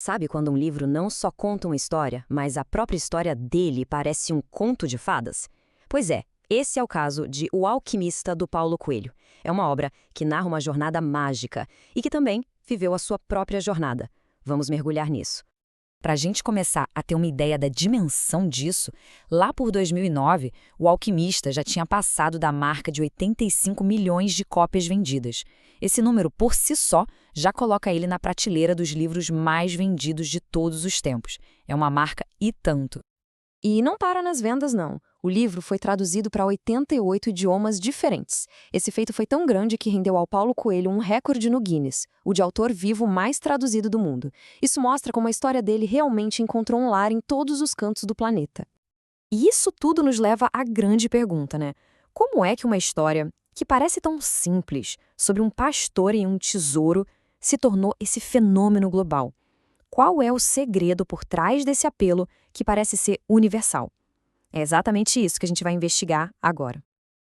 Sabe quando um livro não só conta uma história, mas a própria história dele parece um conto de fadas? Pois é, esse é o caso de O Alquimista, do Paulo Coelho. É uma obra que narra uma jornada mágica e que também viveu a sua própria jornada. Vamos mergulhar nisso. Para a gente começar a ter uma ideia da dimensão disso, lá por 2009, O Alquimista já tinha passado da marca de 85 milhões de cópias vendidas. Esse número, por si só, já coloca ele na prateleira dos livros mais vendidos de todos os tempos. É uma marca e tanto. E não para nas vendas, não. O livro foi traduzido para 88 idiomas diferentes. Esse feito foi tão grande que rendeu ao Paulo Coelho um recorde no Guinness, o de autor vivo mais traduzido do mundo. Isso mostra como a história dele realmente encontrou um lar em todos os cantos do planeta. E isso tudo nos leva à grande pergunta, né? Como é que uma história, que parece tão simples, sobre um pastor e um tesouro, se tornou esse fenômeno global? Qual é o segredo por trás desse apelo que parece ser universal? É exatamente isso que a gente vai investigar agora.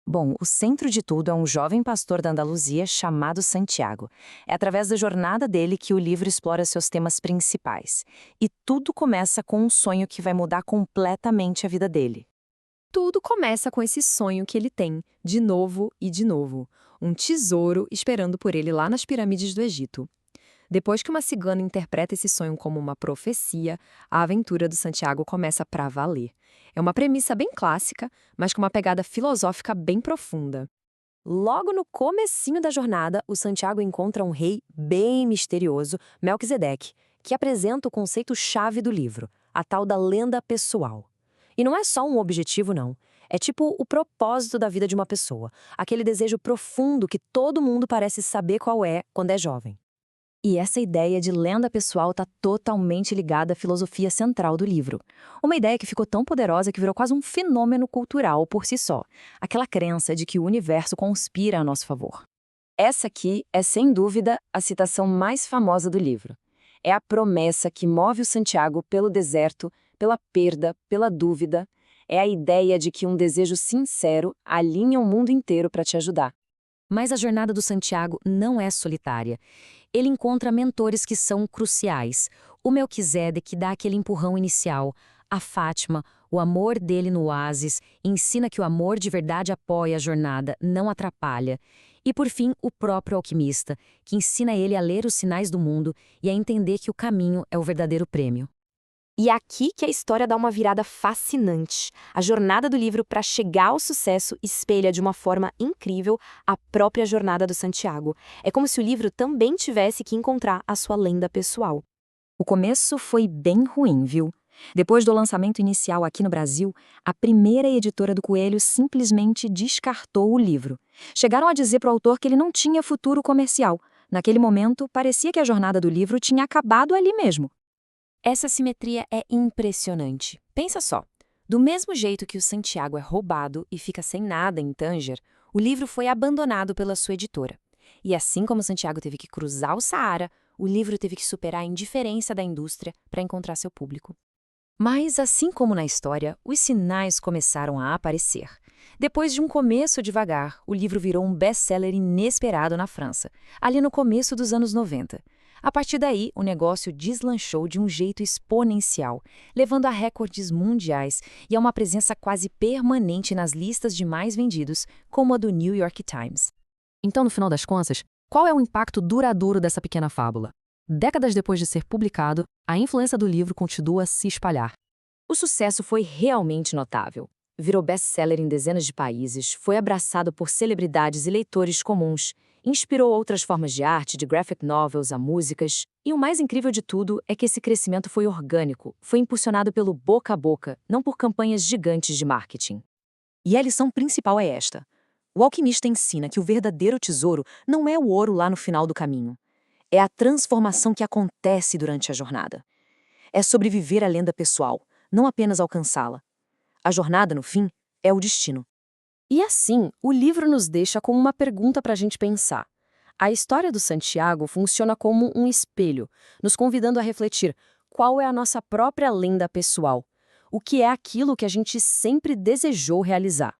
Bom, o centro de tudo é um jovem pastor da Andaluzia chamado Santiago. É através da jornada dele que o livro explora seus temas principais. E tudo começa com um sonho que vai mudar completamente a vida dele. Tudo começa com esse sonho que ele tem, de novo e de novo. Um tesouro esperando por ele lá nas pirâmides do Egito. Depois que uma cigana interpreta esse sonho como uma profecia, a aventura do Santiago começa pra valer. É uma premissa bem clássica, mas com uma pegada filosófica bem profunda. Logo no comecinho da jornada, o Santiago encontra um rei bem misterioso, Melquisedeque, que apresenta o conceito-chave do livro, a tal da lenda pessoal. E não é só um objetivo, não. É tipo o propósito da vida de uma pessoa, aquele desejo profundo que todo mundo parece saber qual é quando é jovem. E essa ideia de lenda pessoal está totalmente ligada à filosofia central do livro. Uma ideia que ficou tão poderosa que virou quase um fenômeno cultural por si só. Aquela crença de que o universo conspira a nosso favor. Essa aqui é, sem dúvida, a citação mais famosa do livro. É a promessa que move o Santiago pelo deserto, pela perda, pela dúvida. É a ideia de que um desejo sincero alinha o mundo inteiro para te ajudar. Mas a jornada do Santiago não é solitária. Ele encontra mentores que são cruciais. O Melquisedeque dá aquele empurrão inicial. A Fátima, o amor dele no oásis, ensina que o amor de verdade apoia a jornada, não atrapalha. E por fim, o próprio alquimista, que ensina ele a ler os sinais do mundo e a entender que o caminho é o verdadeiro prêmio. E é aqui que a história dá uma virada fascinante. A jornada do livro para chegar ao sucesso espelha de uma forma incrível a própria jornada do Santiago. É como se o livro também tivesse que encontrar a sua lenda pessoal. O começo foi bem ruim, viu? Depois do lançamento inicial aqui no Brasil, a primeira editora do Coelho simplesmente descartou o livro. Chegaram a dizer para o autor que ele não tinha futuro comercial. Naquele momento, parecia que a jornada do livro tinha acabado ali mesmo. Essa simetria é impressionante. Pensa só. Do mesmo jeito que o Santiago é roubado e fica sem nada em Tanger, o livro foi abandonado pela sua editora. E assim como Santiago teve que cruzar o Saara, o livro teve que superar a indiferença da indústria para encontrar seu público. Mas, assim como na história, os sinais começaram a aparecer. Depois de um começo devagar, o livro virou um best-seller inesperado na França, ali no começo dos anos 90. A partir daí, o negócio deslanchou de um jeito exponencial, levando a recordes mundiais e a uma presença quase permanente nas listas de mais vendidos, como a do New York Times. Então, no final das contas, qual é o impacto duradouro dessa pequena fábula? Décadas depois de ser publicado, a influência do livro continua a se espalhar. O sucesso foi realmente notável. Virou best-seller em dezenas de países, foi abraçado por celebridades e leitores comuns, inspirou outras formas de arte, de graphic novels a músicas. E o mais incrível de tudo é que esse crescimento foi orgânico, foi impulsionado pelo boca a boca, não por campanhas gigantes de marketing. E a lição principal é esta. O alquimista ensina que o verdadeiro tesouro não é o ouro lá no final do caminho. É a transformação que acontece durante a jornada. É sobreviver à lenda pessoal, não apenas alcançá-la. A jornada, no fim, é o destino. E assim, o livro nos deixa com uma pergunta para a gente pensar. A história do Santiago funciona como um espelho, nos convidando a refletir qual é a nossa própria lenda pessoal, o que é aquilo que a gente sempre desejou realizar.